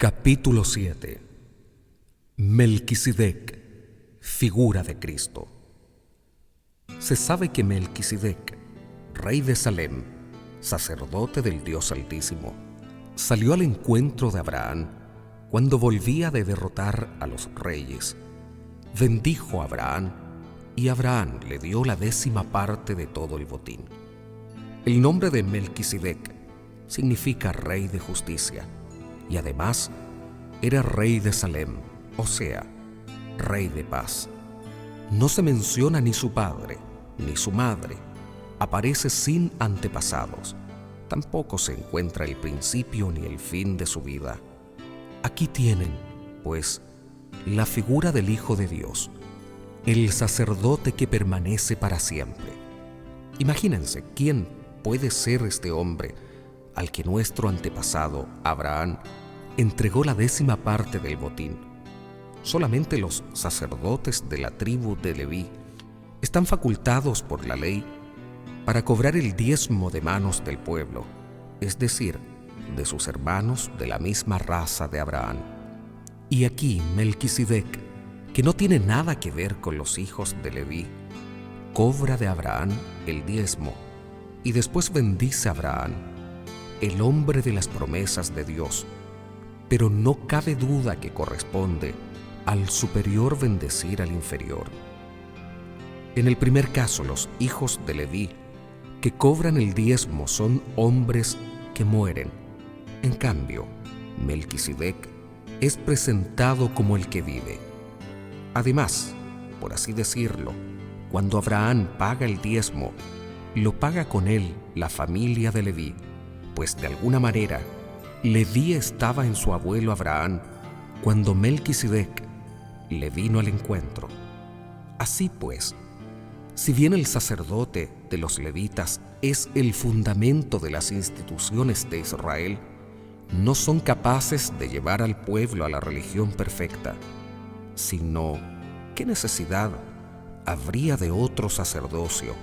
Capítulo 7. Melquisedec, figura de Cristo. Se sabe que Melquisedec, rey de Salem, sacerdote del Dios Altísimo, salió al encuentro de Abraham cuando volvía de derrotar a los reyes. Bendijo a Abraham y Abraham le dio la 10ª parte de todo el botín. El nombre de Melquisedec significa rey de justicia y además era rey de Salem, o sea, rey de paz. No se menciona ni su padre ni su madre, aparece sin antepasados. Tampoco se encuentra el principio ni el fin de su vida. Aquí tienen, pues, la figura del Hijo de Dios, el sacerdote que permanece para siempre. Imagínense quién puede ser este hombre al que nuestro antepasado, Abraham, entregó la 10ª parte del botín. Solamente los sacerdotes de la tribu de Leví están facultados por la ley para cobrar el diezmo de manos del pueblo, es decir, de sus hermanos de la misma raza de Abraham. Y aquí Melquisedec, que no tiene nada que ver con los hijos de Leví, cobra de Abraham el diezmo y después bendice a Abraham, el hombre de las promesas de Dios. Pero no cabe duda que corresponde al superior bendecir al inferior. En el primer caso, los hijos de Leví que cobran el diezmo son hombres que mueren. En cambio, Melquisedec es presentado como el que vive. Además, por así decirlo, cuando Abraham paga el diezmo, lo paga con él la familia de Leví, pues de alguna manera Leví estaba en su abuelo Abraham cuando Melquisedec le vino al encuentro. Así pues, si bien el sacerdote de los levitas es el fundamento de las instituciones de Israel, no son capaces de llevar al pueblo a la religión perfecta, sino ¿qué necesidad habría de otro sacerdocio,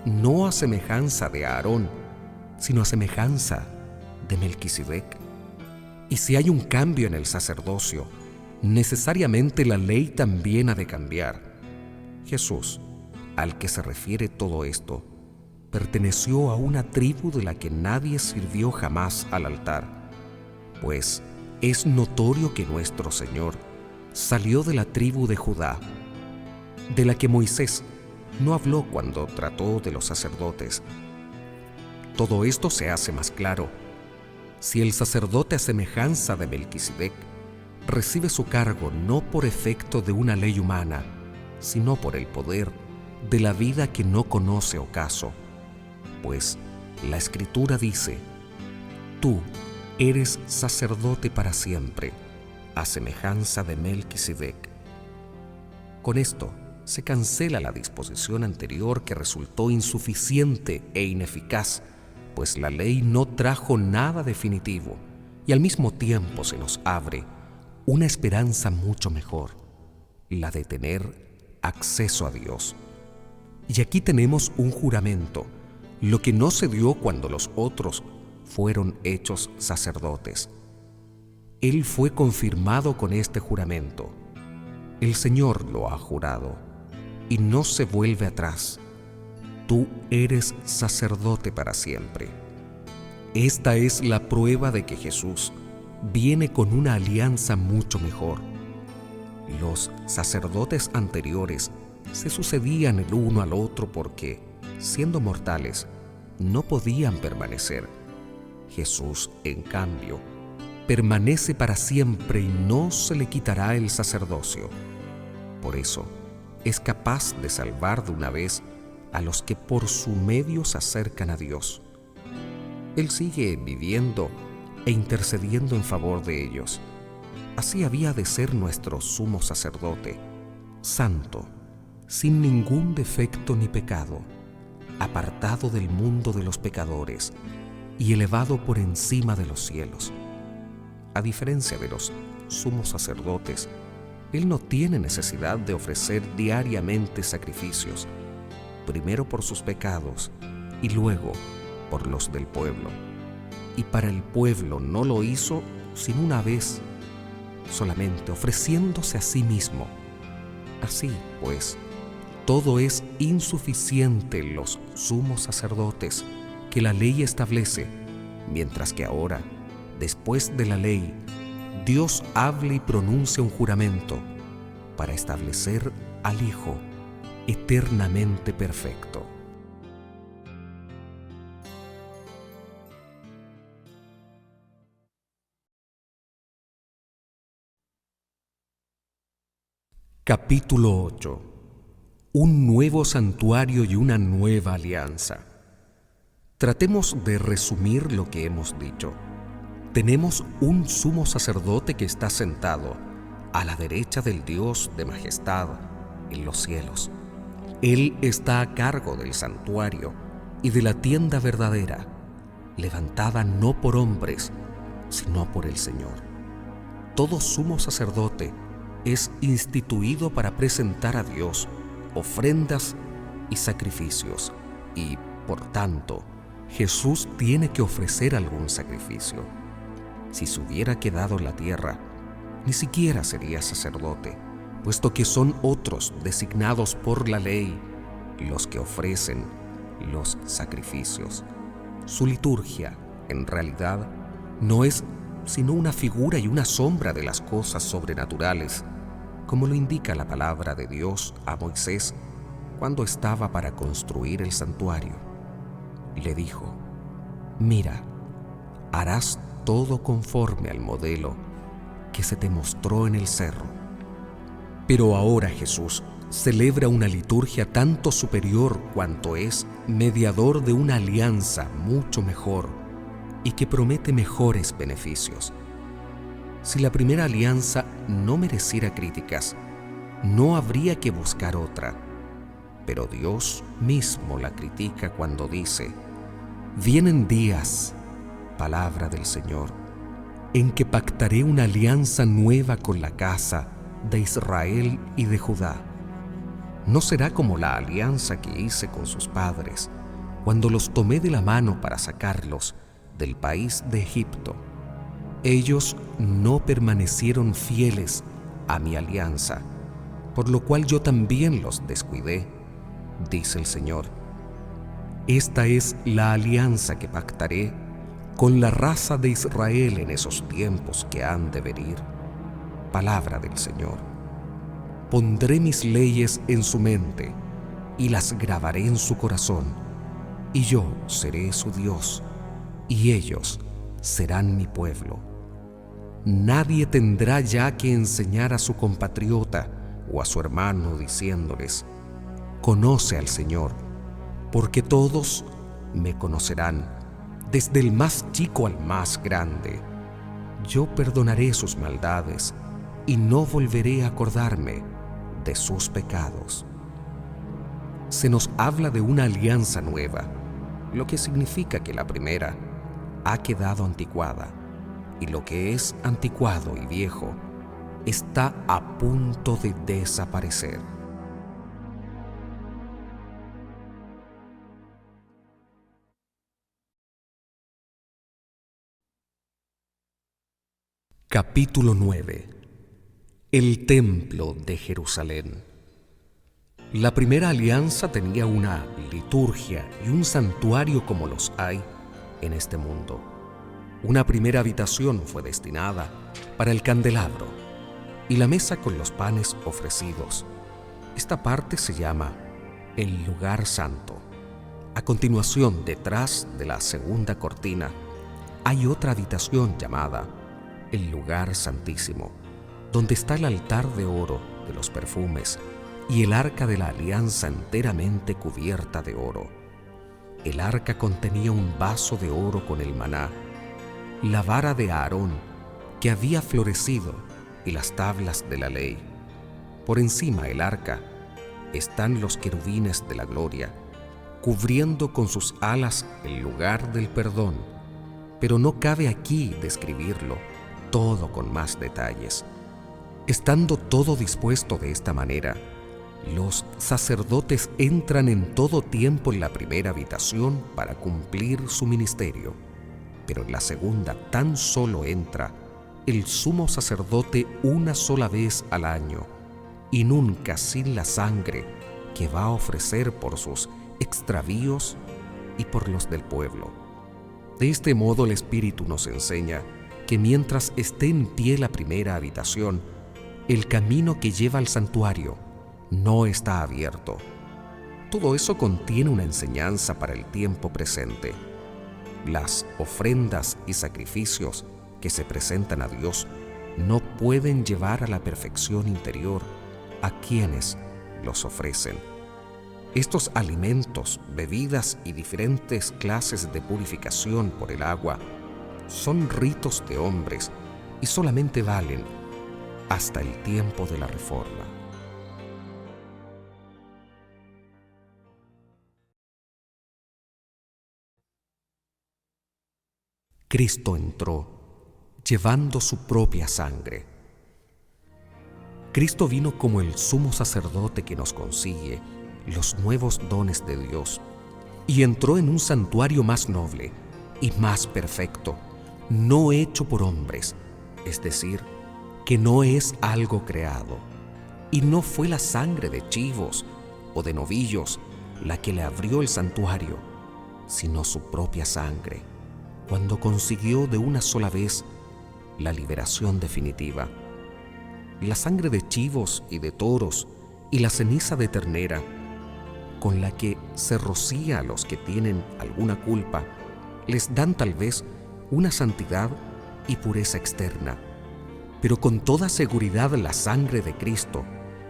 no a semejanza de Aarón, sino a semejanza de Melquisedec? Y si hay un cambio en el sacerdocio, necesariamente la ley también ha de cambiar. Jesús, al que se refiere todo esto, perteneció a una tribu de la que nadie sirvió jamás al altar, pues es notorio que nuestro Señor salió de la tribu de Judá, de la que Moisés no habló cuando trató de los sacerdotes. Todo esto se hace más claro si el sacerdote a semejanza de Melquisedec recibe su cargo no por efecto de una ley humana, sino por el poder de la vida que no conoce ocaso. Pues la Escritura dice: tú eres sacerdote para siempre, a semejanza de Melquisedec. Con esto se cancela la disposición anterior que resultó insuficiente e ineficaz, pues la ley no trajo nada definitivo y al mismo tiempo se nos abre una esperanza mucho mejor, la de tener acceso a Dios. Y aquí tenemos un juramento, lo que no se dio cuando los otros fueron hechos sacerdotes. Él fue confirmado con este juramento. El Señor lo ha jurado y no se vuelve atrás. Tú eres sacerdote para siempre. Esta es la prueba de que Jesús viene con una alianza mucho mejor. Los sacerdotes anteriores se sucedían el uno al otro porque, siendo mortales, no podían permanecer. Jesús, en cambio, permanece para siempre y no se le quitará el sacerdocio. Por eso, es capaz de salvar de una vez a los que por su medio se acercan a Dios. Él sigue viviendo e intercediendo en favor de ellos. Así había de ser nuestro sumo sacerdote, santo, sin ningún defecto ni pecado, apartado del mundo de los pecadores y elevado por encima de los cielos. A diferencia de los sumos sacerdotes, Él no tiene necesidad de ofrecer diariamente sacrificios, primero por sus pecados y luego por los del pueblo. Y para el pueblo no lo hizo sino una vez solamente ofreciéndose a sí mismo. Así, pues, todo es insuficiente en los sumos sacerdotes que la ley establece, mientras que ahora, después de la ley, Dios habla y pronuncia un juramento para establecer al Hijo eternamente perfecto. Capítulo 8. Un nuevo santuario y una nueva alianza. Tratemos de resumir lo que hemos dicho. Tenemos un sumo sacerdote que está sentado a la derecha del Dios de majestad en los cielos. Él está a cargo del santuario y de la tienda verdadera, levantada no por hombres, sino por el Señor. Todo sumo sacerdote es instituido para presentar a Dios ofrendas y sacrificios, y, por tanto, Jesús tiene que ofrecer algún sacrificio. Si se hubiera quedado en la tierra, ni siquiera sería sacerdote, puesto que son otros designados por la ley los que ofrecen los sacrificios. Su liturgia, en realidad, no es sino una figura y una sombra de las cosas sobrenaturales, como lo indica la palabra de Dios a Moisés cuando estaba para construir el santuario. Le dijo: «Mira, harás todo conforme al modelo que se te mostró en el cerro». Pero ahora Jesús celebra una liturgia tanto superior cuanto es mediador de una alianza mucho mejor y que promete mejores beneficios. Si la primera alianza no mereciera críticas, no habría que buscar otra. Pero Dios mismo la critica cuando dice: «Vienen días, palabra del Señor, en que pactaré una alianza nueva con la casa de Israel y de Judá. No será como la alianza que hice con sus padres, cuando los tomé de la mano para sacarlos del país de Egipto. Ellos no permanecieron fieles a mi alianza, por lo cual yo también los descuidé, dice el Señor. Esta es la alianza que pactaré con la raza de Israel en esos tiempos que han de venir. Palabra del Señor. Pondré mis leyes en su mente y las grabaré en su corazón, y yo seré su Dios, y ellos serán mi pueblo. Nadie tendrá ya que enseñar a su compatriota o a su hermano diciéndoles: «Conoce al Señor», porque todos me conocerán, desde el más chico al más grande. Yo perdonaré sus maldades y no volveré a acordarme de sus pecados. Se nos habla de una alianza nueva, lo que significa que la primera ha quedado anticuada, y lo que es anticuado y viejo está a punto de desaparecer. Capítulo 9. El Templo de Jerusalén. La primera alianza tenía una liturgia y un santuario como los hay en este mundo. Una primera habitación fue destinada para el candelabro y la mesa con los panes ofrecidos. Esta parte se llama el lugar santo. A continuación, detrás de la segunda cortina, hay otra habitación llamada el lugar santísimo, donde está el altar de oro de los perfumes y el arca de la alianza enteramente cubierta de oro. El arca contenía un vaso de oro con el maná, la vara de Aarón que había florecido y las tablas de la ley. Por encima del arca están los querubines de la gloria, cubriendo con sus alas el lugar del perdón, pero no cabe aquí describirlo todo con más detalles. Estando todo dispuesto de esta manera, los sacerdotes entran en todo tiempo en la primera habitación para cumplir su ministerio, pero en la segunda tan solo entra el sumo sacerdote una sola vez al año, y nunca sin la sangre que va a ofrecer por sus extravíos y por los del pueblo. De este modo el Espíritu nos enseña que mientras esté en pie la primera habitación, el camino que lleva al santuario no está abierto. Todo eso contiene una enseñanza para el tiempo presente. Las ofrendas y sacrificios que se presentan a Dios no pueden llevar a la perfección interior a quienes los ofrecen. Estos alimentos, bebidas y diferentes clases de purificación por el agua son ritos de hombres y solamente valen hasta el tiempo de la Reforma. Cristo entró llevando su propia sangre. Cristo vino como el sumo sacerdote que nos consigue los nuevos dones de Dios y entró en un santuario más noble y más perfecto, no hecho por hombres, es decir, que no es algo creado. Y no fue la sangre de chivos o de novillos la que le abrió el santuario, sino su propia sangre, cuando consiguió de una sola vez la liberación definitiva. La sangre de chivos y de toros y la ceniza de ternera, con la que se rocía a los que tienen alguna culpa, les dan tal vez una santidad y pureza externa, pero con toda seguridad la sangre de Cristo,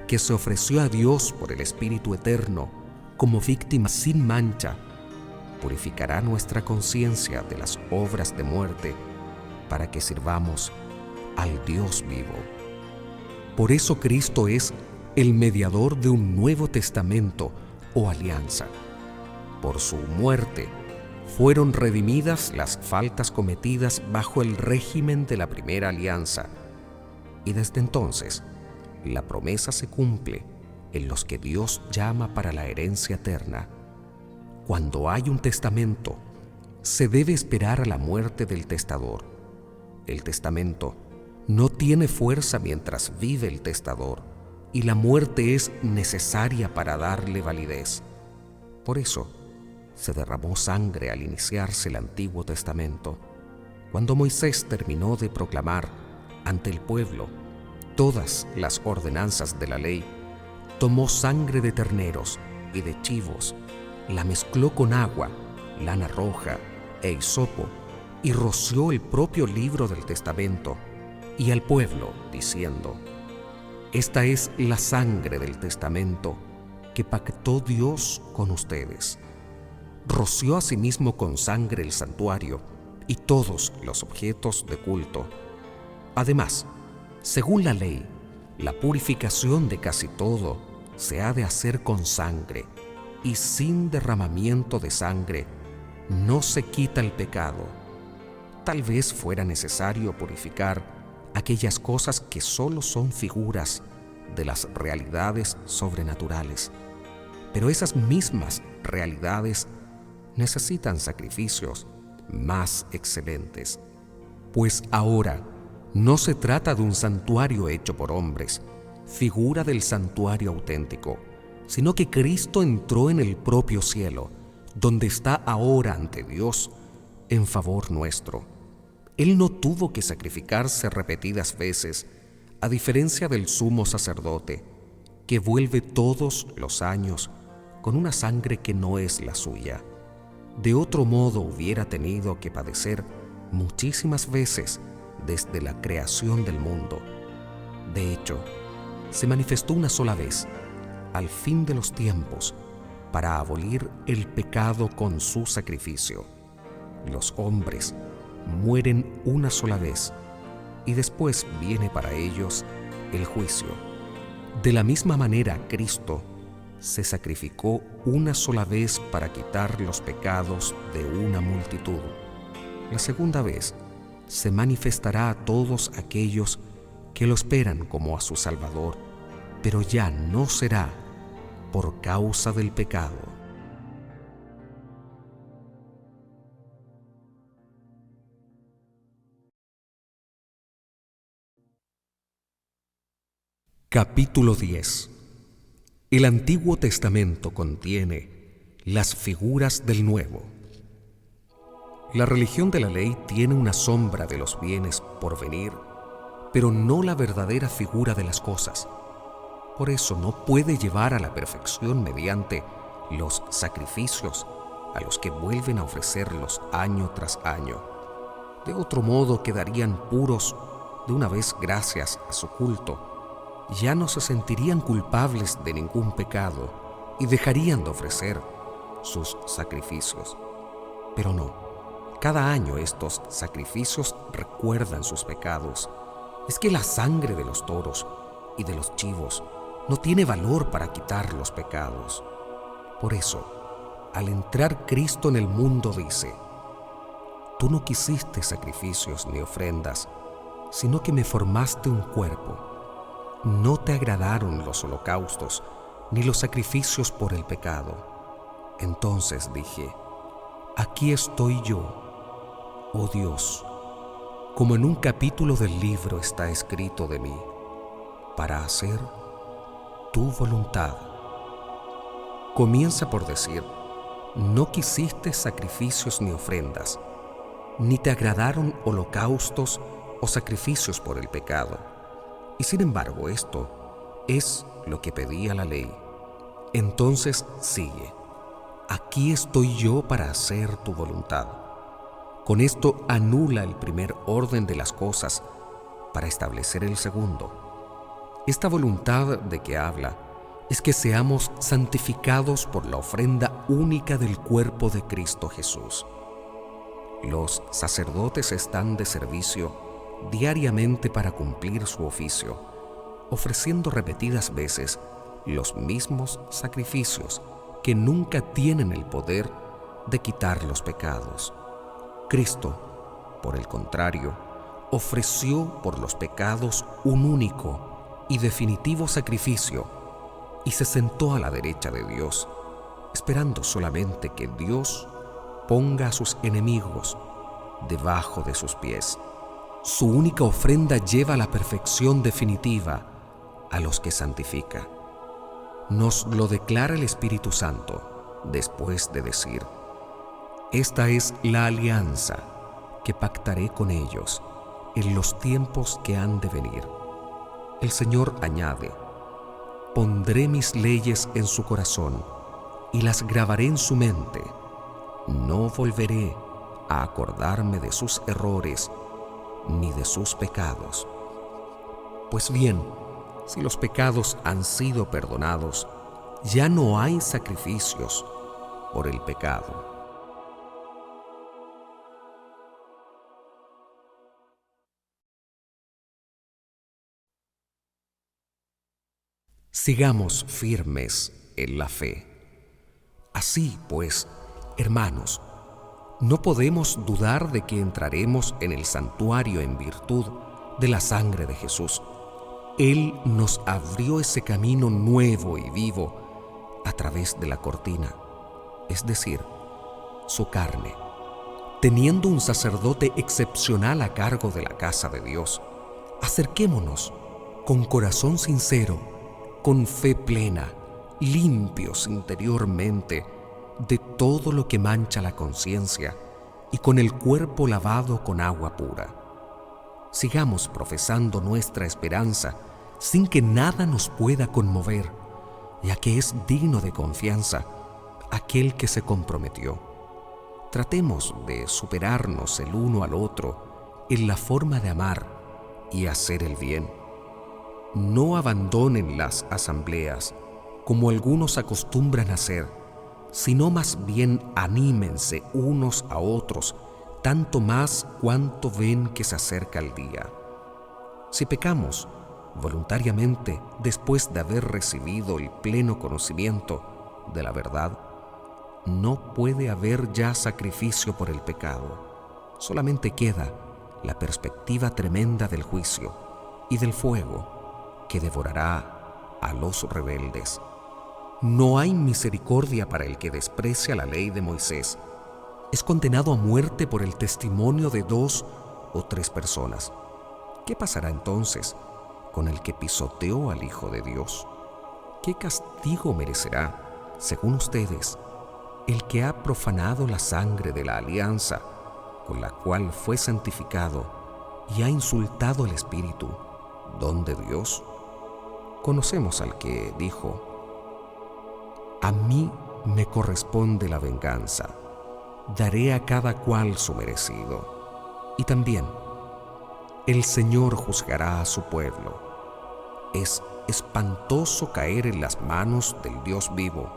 que se ofreció a Dios por el Espíritu Eterno como víctima sin mancha, purificará nuestra conciencia de las obras de muerte para que sirvamos al Dios vivo. Por eso Cristo es el mediador de un nuevo testamento o alianza. Por su muerte fueron redimidas las faltas cometidas bajo el régimen de la primera alianza, y desde entonces la promesa se cumple en los que Dios llama para la herencia eterna. Cuando hay un testamento, se debe esperar a la muerte del testador. El testamento no tiene fuerza mientras vive el testador, y la muerte es necesaria para darle validez. Por eso, se derramó sangre al iniciarse el Antiguo Testamento. Cuando Moisés terminó de proclamar ante el pueblo todas las ordenanzas de la ley, tomó sangre de terneros y de chivos, la mezcló con agua, lana roja e hisopo, y roció el propio libro del testamento y al pueblo, diciendo: Esta es la sangre del testamento que pactó Dios con ustedes. Roció asimismo con sangre el santuario y todos los objetos de culto. Además, según la ley, la purificación de casi todo se ha de hacer con sangre, y sin derramamiento de sangre no se quita el pecado. Tal vez fuera necesario purificar aquellas cosas que solo son figuras de las realidades sobrenaturales, pero esas mismas realidades necesitan sacrificios más excelentes, pues ahora no se trata de un santuario hecho por hombres, figura del santuario auténtico, sino que Cristo entró en el propio cielo, donde está ahora ante Dios en favor nuestro. Él no tuvo que sacrificarse repetidas veces, a diferencia del sumo sacerdote, que vuelve todos los años con una sangre que no es la suya. De otro modo hubiera tenido que padecer muchísimas veces desde la creación del mundo. De hecho, se manifestó una sola vez, al fin de los tiempos, para abolir el pecado con su sacrificio. Los hombres mueren una sola vez y después viene para ellos el juicio. De la misma manera, Cristo se sacrificó una sola vez para quitar los pecados de una multitud. La segunda vez se manifestará a todos aquellos que lo esperan como a su Salvador, pero ya no será por causa del pecado. Capítulo 10. El Antiguo Testamento contiene las figuras del Nuevo. La religión de la ley tiene una sombra de los bienes por venir, pero no la verdadera figura de las cosas. Por eso no puede llevar a la perfección mediante los sacrificios a los que vuelven a ofrecerlos año tras año. De otro modo quedarían puros de una vez gracias a su culto. Ya no se sentirían culpables de ningún pecado y dejarían de ofrecer sus sacrificios. Pero no, cada año estos sacrificios recuerdan sus pecados. Es que la sangre de los toros y de los chivos no tiene valor para quitar los pecados. Por eso, al entrar Cristo en el mundo dice: tú no quisiste sacrificios ni ofrendas, sino que me formaste un cuerpo. No te agradaron los holocaustos ni los sacrificios por el pecado. Entonces dije: aquí estoy yo, oh Dios, como en un capítulo del libro está escrito de mí, para hacer tu voluntad. Comienza por decir: no quisiste sacrificios ni ofrendas, ni te agradaron holocaustos o sacrificios por el pecado. Y sin embargo, esto es lo que pedía la ley. Entonces sigue: aquí estoy yo para hacer tu voluntad. Con esto anula el primer orden de las cosas para establecer el segundo. Esta voluntad de que habla es que seamos santificados por la ofrenda única del cuerpo de Cristo Jesús. Los sacerdotes están de servicio diariamente para cumplir su oficio, ofreciendo repetidas veces los mismos sacrificios que nunca tienen el poder de quitar los pecados. Cristo, por el contrario, ofreció por los pecados un único y definitivo sacrificio y se sentó a la derecha de Dios, esperando solamente que Dios ponga a sus enemigos debajo de sus pies. Su única ofrenda lleva a la perfección definitiva a los que santifica. Nos lo declara el Espíritu Santo después de decir: esta es la alianza que pactaré con ellos en los tiempos que han de venir. El Señor añade: pondré mis leyes en su corazón y las grabaré en su mente. No volveré a acordarme de sus errores ni de sus pecados. Pues bien, si los pecados han sido perdonados, ya no hay sacrificios por el pecado. Sigamos firmes en la fe. Así pues, hermanos, no podemos dudar de que entraremos en el santuario en virtud de la sangre de Jesús. Él nos abrió ese camino nuevo y vivo a través de la cortina, es decir, su carne. Teniendo un sacerdote excepcional a cargo de la casa de Dios, acerquémonos con corazón sincero, con fe plena, limpios interiormente de todo lo que mancha la conciencia y con el cuerpo lavado con agua pura. Sigamos profesando nuestra esperanza sin que nada nos pueda conmover, ya que es digno de confianza aquel que se comprometió. Tratemos de superarnos el uno al otro en la forma de amar y hacer el bien. No abandonen las asambleas, como algunos acostumbran hacer, sino más bien anímense unos a otros, tanto más cuanto ven que se acerca el día. Si pecamos voluntariamente después de haber recibido el pleno conocimiento de la verdad, no puede haber ya sacrificio por el pecado. Solamente queda la perspectiva tremenda del juicio y del fuego que devorará a los rebeldes. No hay misericordia para el que desprecia la ley de Moisés. Es condenado a muerte por el testimonio de 2 o 3 personas. ¿Qué pasará entonces con el que pisoteó al Hijo de Dios? ¿Qué castigo merecerá, según ustedes, el que ha profanado la sangre de la alianza con la cual fue santificado y ha insultado el Espíritu, don de Dios? Conocemos al que dijo: a mí me corresponde la venganza, daré a cada cual su merecido. Y también, el Señor juzgará a su pueblo. Es espantoso caer en las manos del Dios vivo.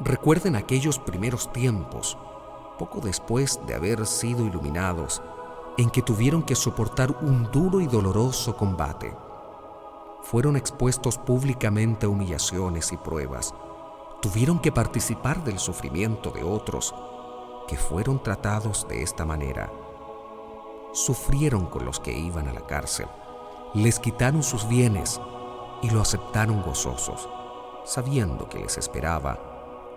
Recuerden aquellos primeros tiempos, poco después de haber sido iluminados, en que tuvieron que soportar un duro y doloroso combate. Fueron expuestos públicamente a humillaciones y pruebas. Tuvieron que participar del sufrimiento de otros que fueron tratados de esta manera. Sufrieron con los que iban a la cárcel, les quitaron sus bienes y lo aceptaron gozosos, sabiendo que les esperaba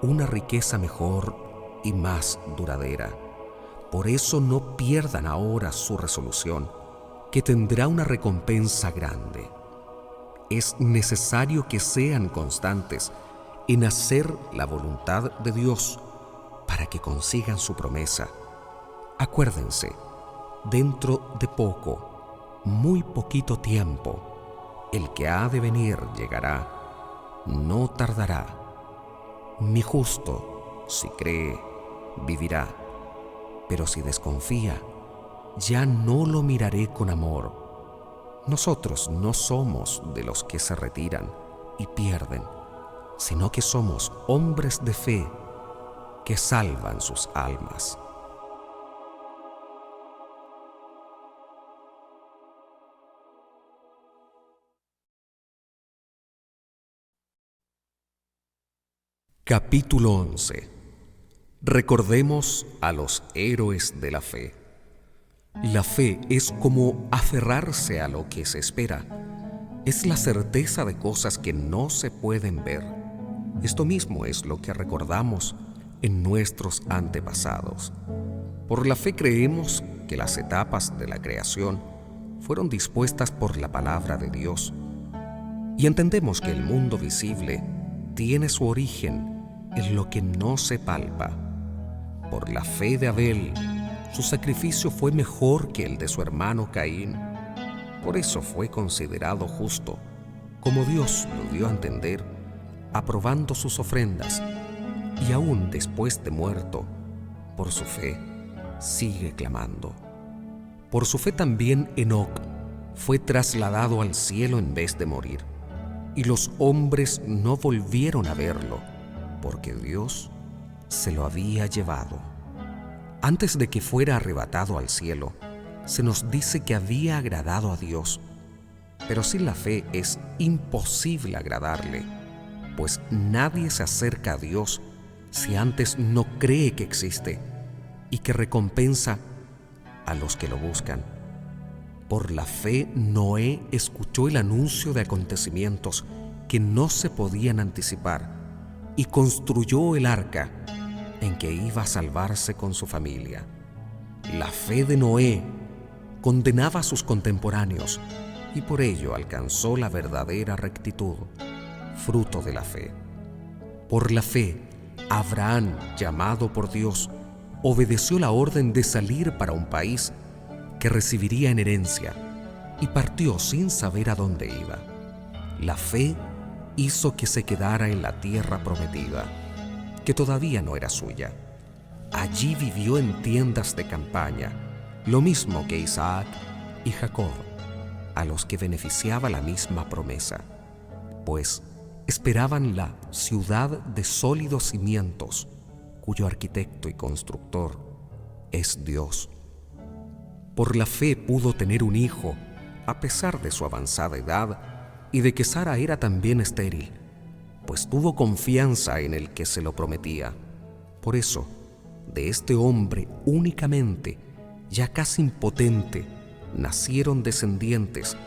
una riqueza mejor y más duradera. Por eso no pierdan ahora su resolución, que tendrá una recompensa grande. Es necesario que sean constantes en hacer la voluntad de Dios para que consigan su promesa. Acuérdense, dentro de poco, muy poquito tiempo, el que ha de venir llegará, no tardará. Mi justo, si cree, vivirá, pero si desconfía, ya no lo miraré con amor. Nosotros no somos de los que se retiran y pierden, sino que somos hombres de fe que salvan sus almas. Capítulo 11. Recordemos a los héroes de la fe. La fe es como aferrarse a lo que se espera. Es la certeza de cosas que no se pueden ver. Esto mismo es lo que recordamos en nuestros antepasados. Por la fe creemos que las etapas de la creación fueron dispuestas por la palabra de Dios. Y entendemos que el mundo visible tiene su origen en lo que no se palpa. Por la fe de Abel, su sacrificio fue mejor que el de su hermano Caín. Por eso fue considerado justo, como Dios lo dio a entender, aprobando sus ofrendas, y aún después de muerto, por su fe, sigue clamando. Por su fe también Enoc fue trasladado al cielo en vez de morir, y los hombres no volvieron a verlo, porque Dios se lo había llevado. Antes de que fuera arrebatado al cielo, se nos dice que había agradado a Dios. Pero sin la fe es imposible agradarle, pues nadie se acerca a Dios si antes no cree que existe y que recompensa a los que lo buscan. Por la fe, Noé escuchó el anuncio de acontecimientos que no se podían anticipar y construyó el arca en que iba a salvarse con su familia. La fe de Noé condenaba a sus contemporáneos y por ello alcanzó la verdadera rectitud, fruto de la fe. Por la fe, Abraham, llamado por Dios, obedeció la orden de salir para un país que recibiría en herencia y partió sin saber a dónde iba. La fe hizo que se quedara en la tierra prometida, que todavía no era suya. Allí vivió en tiendas de campaña, lo mismo que Isaac y Jacob, a los que beneficiaba la misma promesa, pues esperaban la ciudad de sólidos cimientos, cuyo arquitecto y constructor es Dios. Por la fe pudo tener un hijo, a pesar de su avanzada edad y de que Sara era también estéril, pues tuvo confianza en el que se lo prometía. Por eso, de este hombre únicamente, ya casi impotente, nacieron descendientes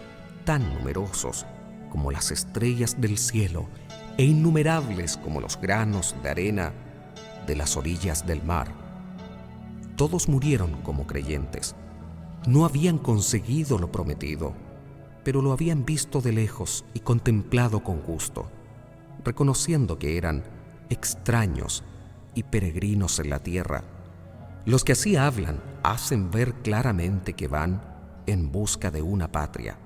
tan numerosos como las estrellas del cielo e innumerables como los granos de arena de las orillas del mar. Todos murieron como creyentes. No habían conseguido lo prometido, pero lo habían visto de lejos y contemplado con gusto, reconociendo que eran extraños y peregrinos en la tierra. Los que así hablan hacen ver claramente que van en busca de una patria,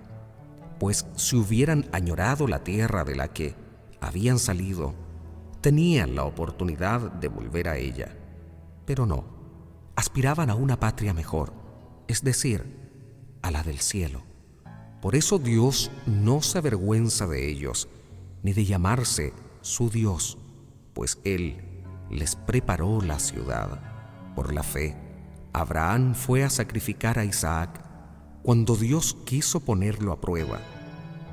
pues si hubieran añorado la tierra de la que habían salido, tenían la oportunidad de volver a ella. Pero no, aspiraban a una patria mejor, es decir, a la del cielo. Por eso Dios no se avergüenza de ellos, ni de llamarse su Dios, pues Él les preparó la ciudad. Por la fe, Abraham fue a sacrificar a Isaac cuando Dios quiso ponerlo a prueba.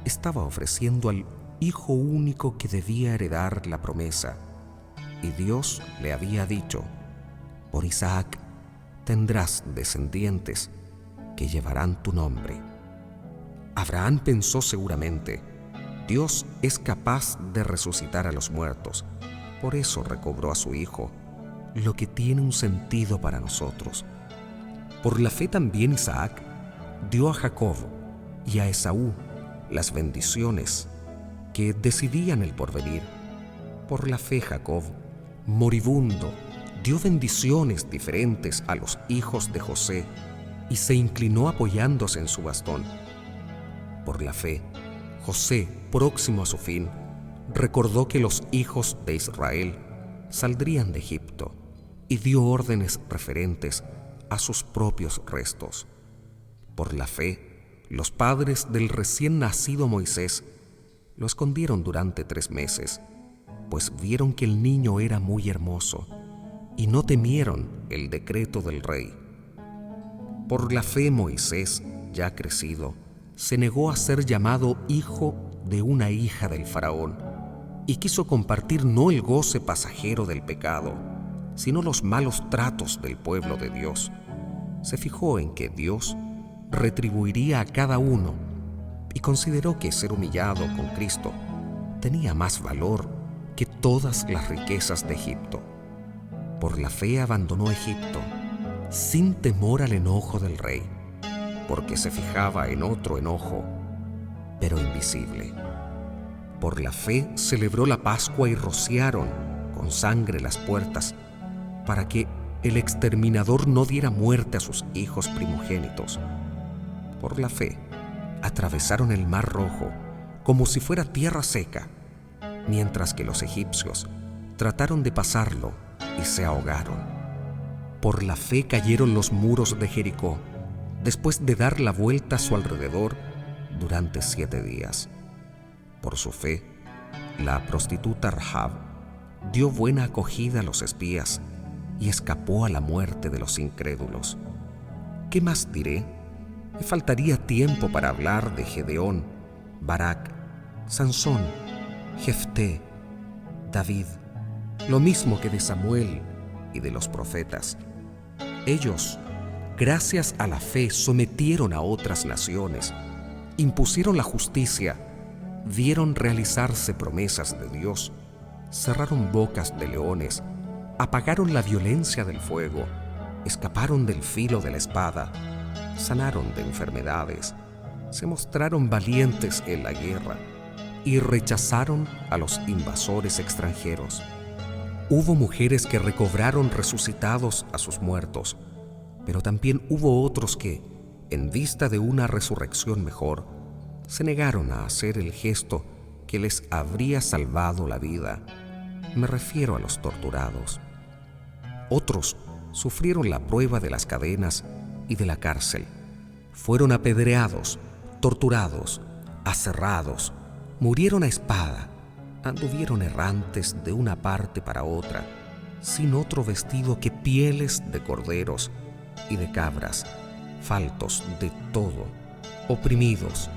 Estaba ofreciendo al hijo único que debía heredar la promesa, y Dios le había dicho: por Isaac tendrás descendientes que llevarán tu nombre. Abraham pensó seguramente: Dios es capaz de resucitar a los muertos, por eso recobró a su hijo, lo que tiene un sentido para nosotros. Por la fe también Isaac dio a Jacob y a Esaú las bendiciones que decidían el porvenir. Por la fe Jacob, moribundo, dio bendiciones diferentes a los hijos de José y se inclinó apoyándose en su bastón. Por la fe, José, próximo a su fin, recordó que los hijos de Israel saldrían de Egipto y dio órdenes referentes a sus propios restos. Por la fe, los padres del recién nacido Moisés lo escondieron durante 3 meses, pues vieron que el niño era muy hermoso y no temieron el decreto del rey. Por la fe Moisés, ya crecido, se negó a ser llamado hijo de una hija del faraón y quiso compartir no el goce pasajero del pecado, sino los malos tratos del pueblo de Dios. Se fijó en que Dios retribuiría a cada uno y consideró que ser humillado con Cristo tenía más valor que todas las riquezas de Egipto. Por la fe abandonó Egipto sin temor al enojo del rey, porque se fijaba en otro enojo, pero invisible. Por la fe celebró la Pascua y rociaron con sangre las puertas, para que el exterminador no diera muerte a sus hijos primogénitos. Por la fe atravesaron el Mar Rojo como si fuera tierra seca, mientras que los egipcios trataron de pasarlo y se ahogaron. Por la fe cayeron los muros de Jericó, después de dar la vuelta a su alrededor durante 7 días. Por su fe, la prostituta Rahab dio buena acogida a los espías y escapó a la muerte de los incrédulos. ¿Qué más diré? Me faltaría tiempo para hablar de Gedeón, Barak, Sansón, Jefté, David, lo mismo que de Samuel y de los profetas. Ellos, gracias a la fe, sometieron a otras naciones, impusieron la justicia, vieron realizarse promesas de Dios, cerraron bocas de leones, apagaron la violencia del fuego, escaparon del filo de la espada, sanaron de enfermedades, se mostraron valientes en la guerra y rechazaron a los invasores extranjeros. Hubo mujeres que recobraron resucitados a sus muertos, pero también hubo otros que, en vista de una resurrección mejor, se negaron a hacer el gesto que les habría salvado la vida. Me refiero a los torturados. Otros sufrieron la prueba de las cadenas y de la cárcel. Fueron apedreados, torturados, aserrados, murieron a espada, anduvieron errantes de una parte para otra, sin otro vestido que pieles de corderos y de cabras, faltos de todo, oprimidos,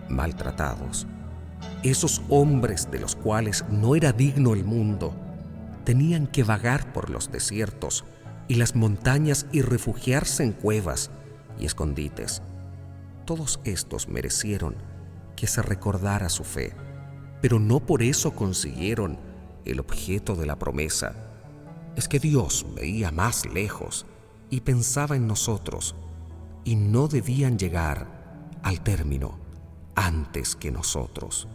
maltratados. Esos hombres de los cuales no era digno el mundo, tenían que vagar por los desiertos y las montañas y refugiarse en cuevas y escondites. Todos estos merecieron que se recordara su fe, pero no por eso consiguieron el objeto de la promesa. Es que Dios veía más lejos y pensaba en nosotros, y no debían llegar al término antes que nosotros.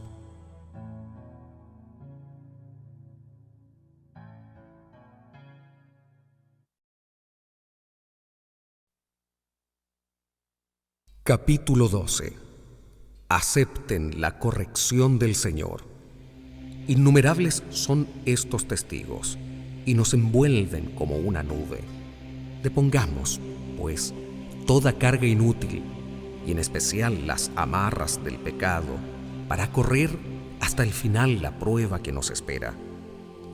Capítulo 12. Acepten la corrección del Señor. Innumerables son estos testigos, y nos envuelven como una nube. Depongamos, pues, toda carga inútil, y en especial las amarras del pecado, para correr hasta el final la prueba que nos espera.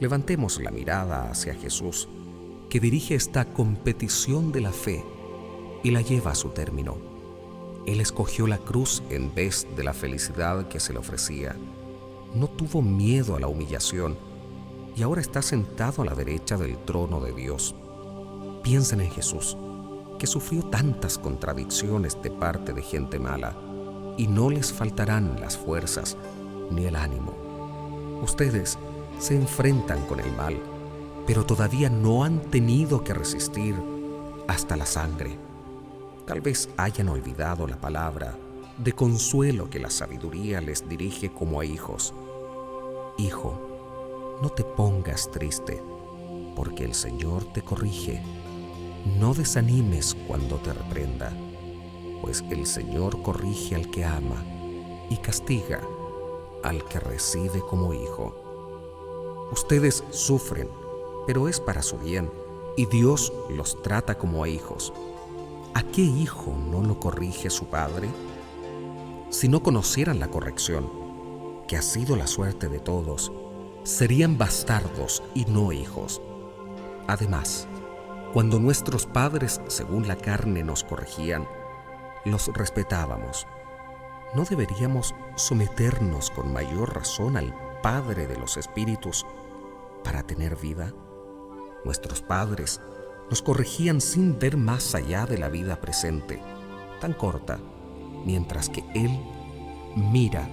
Levantemos la mirada hacia Jesús, que dirige esta competición de la fe y la lleva a su término. Él escogió la cruz en vez de la felicidad que se le ofrecía. No tuvo miedo a la humillación y ahora está sentado a la derecha del trono de Dios. Piensen en Jesús, que sufrió tantas contradicciones de parte de gente mala, y no les faltarán las fuerzas ni el ánimo. Ustedes se enfrentan con el mal, pero todavía no han tenido que resistir hasta la sangre. Tal vez hayan olvidado la palabra de consuelo que la sabiduría les dirige como a hijos. Hijo, no te pongas triste, porque el Señor te corrige. No desanimes cuando te reprenda, pues el Señor corrige al que ama y castiga al que recibe como hijo. Ustedes sufren, pero es para su bien, y Dios los trata como a hijos. ¿A qué hijo no lo corrige su padre? Si no conocieran la corrección, que ha sido la suerte de todos, serían bastardos y no hijos. Además, cuando nuestros padres, según la carne, nos corregían, los respetábamos. ¿No deberíamos someternos con mayor razón al Padre de los Espíritus para tener vida? Nuestros padres nos corregían sin ver más allá de la vida presente, tan corta, mientras que Él mira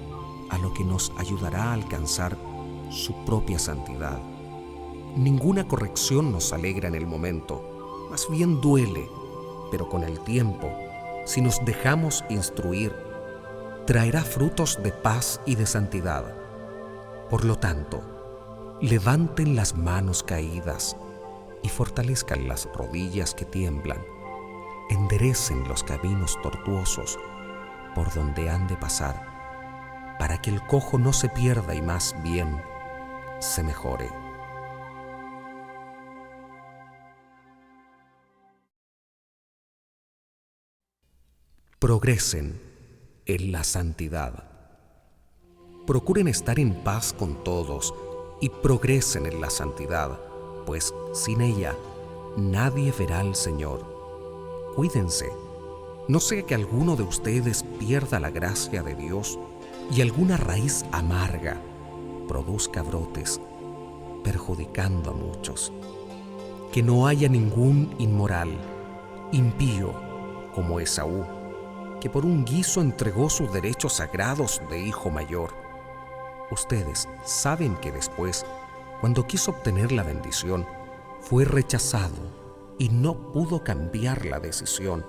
a lo que nos ayudará a alcanzar su propia santidad. Ninguna corrección nos alegra en el momento, más bien duele, pero con el tiempo, si nos dejamos instruir, traerá frutos de paz y de santidad. Por lo tanto, levanten las manos caídas y fortalezcan las rodillas que tiemblan. Enderecen los caminos tortuosos por donde han de pasar, para que el cojo no se pierda y más bien se mejore. Progresen en la santidad. Procuren estar en paz con todos y progresen en la santidad, pues sin ella nadie verá al Señor. Cuídense, no sea que alguno de ustedes pierda la gracia de Dios y alguna raíz amarga produzca brotes, perjudicando a muchos. Que no haya ningún inmoral, impío, como Esaú, que por un guiso entregó sus derechos sagrados de hijo mayor. Ustedes saben que después, cuando quiso obtener la bendición, fue rechazado y no pudo cambiar la decisión,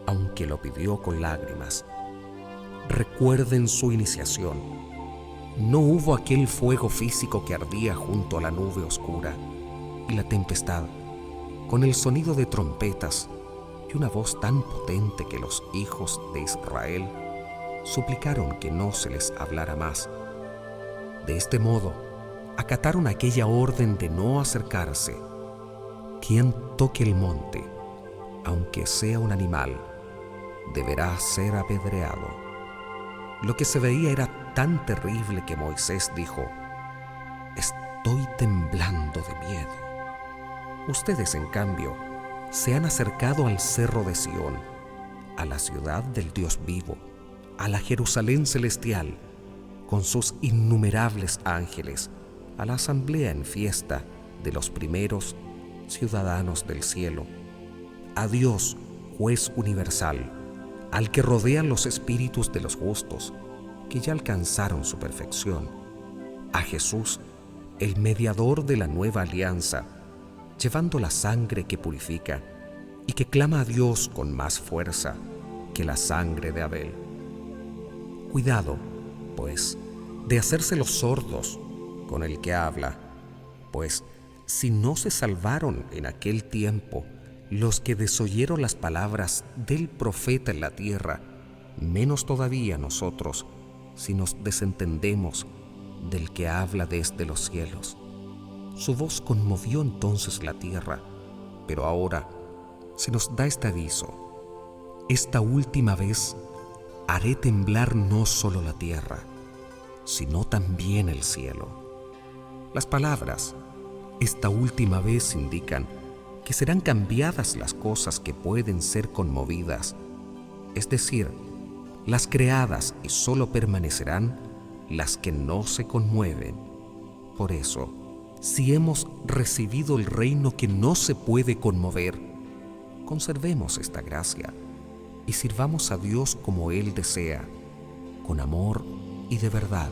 aunque lo pidió con lágrimas. Recuerden su iniciación. No hubo aquel fuego físico que ardía junto a la nube oscura y la tempestad, con el sonido de trompetas y una voz tan potente que los hijos de Israel suplicaron que no se les hablara más. De este modo, acataron aquella orden de no acercarse. Quien toque el monte, aunque sea un animal, deberá ser apedreado. Lo que se veía era tan terrible que Moisés dijo: «Estoy temblando de miedo». Ustedes, en cambio, se han acercado al cerro de Sión, a la ciudad del Dios vivo, a la Jerusalén celestial, con sus innumerables ángeles, a la asamblea en fiesta de los primeros ciudadanos del cielo, a Dios, juez universal, al que rodean los espíritus de los justos, que ya alcanzaron su perfección, a Jesús, el mediador de la nueva alianza, llevando la sangre que purifica y que clama a Dios con más fuerza que la sangre de Abel. Cuidado, pues, de hacerse los sordos con el que habla, pues si no se salvaron en aquel tiempo los que desoyeron las palabras del profeta en la tierra, menos todavía nosotros, si nos desentendemos del que habla desde los cielos. Su voz conmovió entonces la tierra, pero ahora se nos da este aviso: esta última vez haré temblar no solo la tierra, sino también el cielo. Las palabras esta última vez indican que serán cambiadas las cosas que pueden ser conmovidas, es decir, las creadas, y solo permanecerán las que no se conmueven. Por eso, si hemos recibido el reino que no se puede conmover, conservemos esta gracia y sirvamos a Dios como Él desea, con amor y de verdad,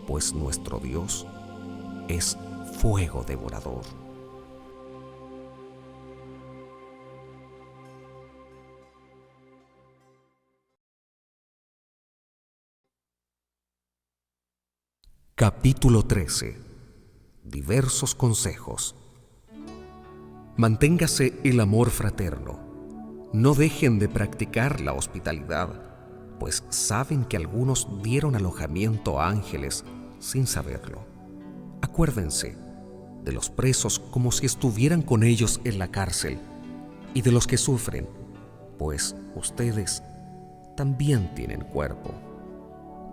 pues nuestro Dios es fuego devorador. Capítulo 13. Diversos consejos. Manténgase el amor fraterno. No dejen de practicar la hospitalidad, pues saben que algunos dieron alojamiento a ángeles sin saberlo. Acuérdense de los presos como si estuvieran con ellos en la cárcel, y de los que sufren, pues ustedes también tienen cuerpo.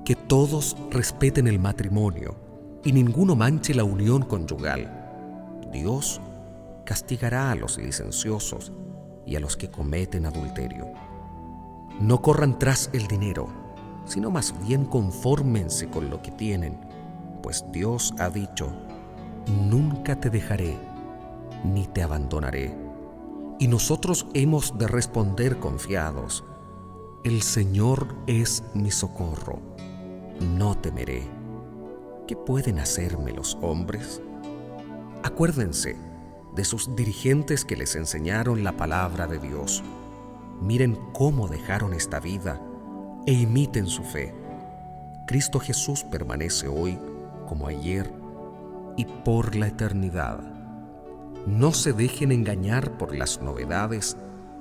Que todos respeten el matrimonio y ninguno manche la unión conyugal. Dios castigará a los licenciosos y a los que cometen adulterio. No corran tras el dinero, sino más bien confórmense con lo que tienen, pues Dios ha dicho: nunca te dejaré, ni te abandonaré. Y nosotros hemos de responder confiados: el Señor es mi socorro, no temeré. ¿Qué pueden hacerme los hombres? Acuérdense de sus dirigentes que les enseñaron la palabra de Dios. Miren cómo dejaron esta vida e imiten su fe. Cristo Jesús permanece hoy como ayer y por la eternidad. No se dejen engañar por las novedades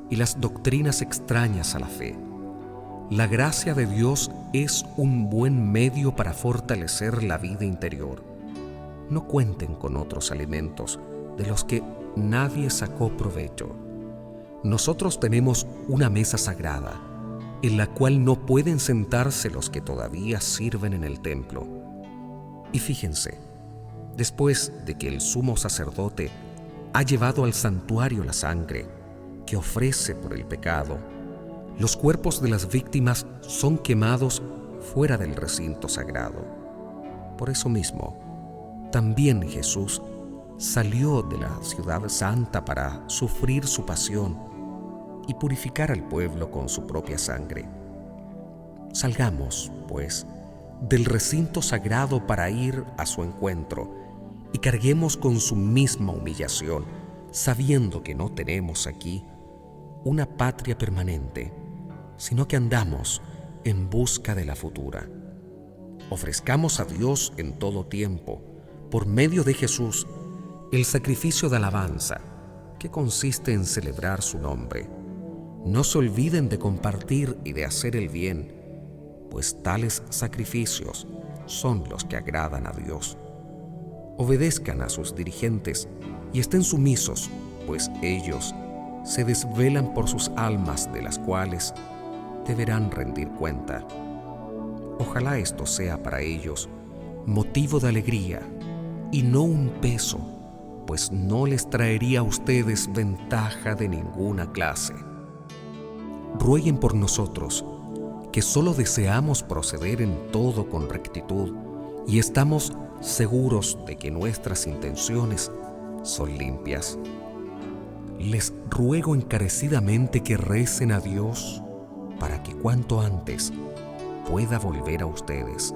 y las doctrinas extrañas a la fe. La gracia de Dios es un buen medio para fortalecer la vida interior. No cuenten con otros alimentos de los que nadie sacó provecho. Nosotros tenemos una mesa sagrada, en la cual no pueden sentarse los que todavía sirven en el templo. Y fíjense, después de que el sumo sacerdote ha llevado al santuario la sangre que ofrece por el pecado, los cuerpos de las víctimas son quemados fuera del recinto sagrado. Por eso mismo, también Jesús salió de la ciudad santa para sufrir su pasión y purificar al pueblo con su propia sangre. Salgamos, pues, del recinto sagrado para ir a su encuentro y carguemos con su misma humillación, sabiendo que no tenemos aquí una patria permanente, sino que andamos en busca de la futura. Ofrezcamos a Dios en todo tiempo, por medio de Jesús, el sacrificio de alabanza, que consiste en celebrar su nombre. No se olviden de compartir y de hacer el bien, pues tales sacrificios son los que agradan a Dios. Obedezcan a sus dirigentes y estén sumisos, pues ellos se desvelan por sus almas, de las cuales deberán rendir cuenta. Ojalá esto sea para ellos motivo de alegría y no un peso, pues no les traería a ustedes ventaja de ninguna clase. Rueguen por nosotros, que solo deseamos proceder en todo con rectitud y estamos seguros de que nuestras intenciones son limpias. Les ruego encarecidamente que recen a Dios para que cuanto antes pueda volver a ustedes.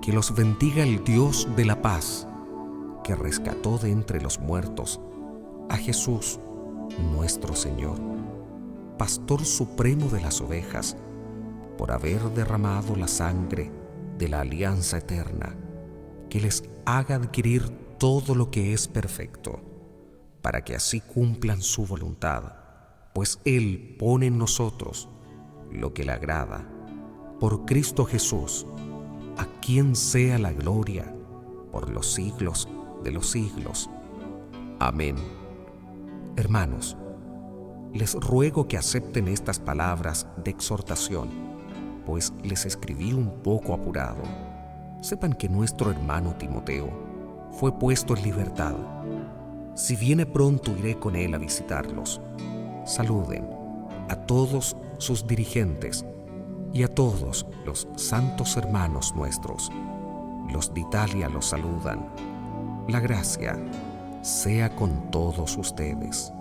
Que los bendiga el Dios de la paz, que rescató de entre los muertos a Jesús, nuestro Señor, Pastor supremo de las ovejas, por haber derramado la sangre de la alianza eterna, que les haga adquirir todo lo que es perfecto, para que así cumplan su voluntad, pues Él pone en nosotros lo que le agrada. Por Cristo Jesús, a quien sea la gloria por los siglos de los siglos. Amén. Hermanos, les ruego que acepten estas palabras de exhortación, pues les escribí un poco apurado. Sepan que nuestro hermano Timoteo fue puesto en libertad. Si viene pronto, iré con él a visitarlos. Saluden a todos sus dirigentes y a todos los santos hermanos nuestros. Los de Italia los saludan. La gracia sea con todos ustedes.